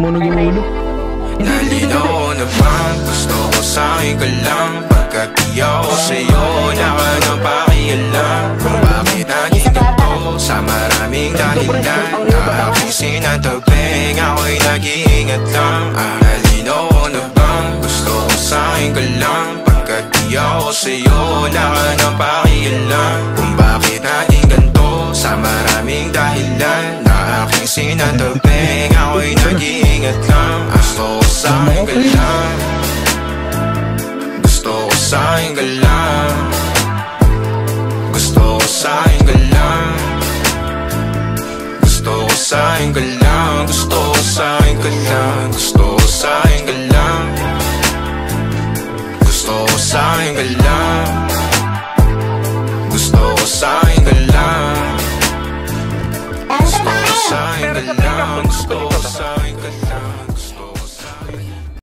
tumunog yung ulo. Nalinaw na bang gusto ko sa'kin ka lang? Pagkat di ako sa'yo, wala ka nang pakialam. Kung bakit naging ganito sa maraming dahilan na aking sinatabing, ako'y nag-iingat lang. Nalinaw na bang gusto ko sa'kin ka lang? Pagkat di ako sa'yo, wala ka nang pakialam. Kung bakit naging ganito sa maraming dahilan na aking sinatabing, ako'y nag-iingat lang. Gusto ko sa'kin ka lang, gusto ko sa'kin ka lang, gusto ko sa'kin ka lang, gusto ko sa'kin ka lang, gusto ko sa'kin ka lang, gusto ko sa'kin ka lang, gusto ko sa'kin ka lang, gusto ko sa'kin ka lang, gusto ko sa'kin ka lang, gusto ko sa'kin.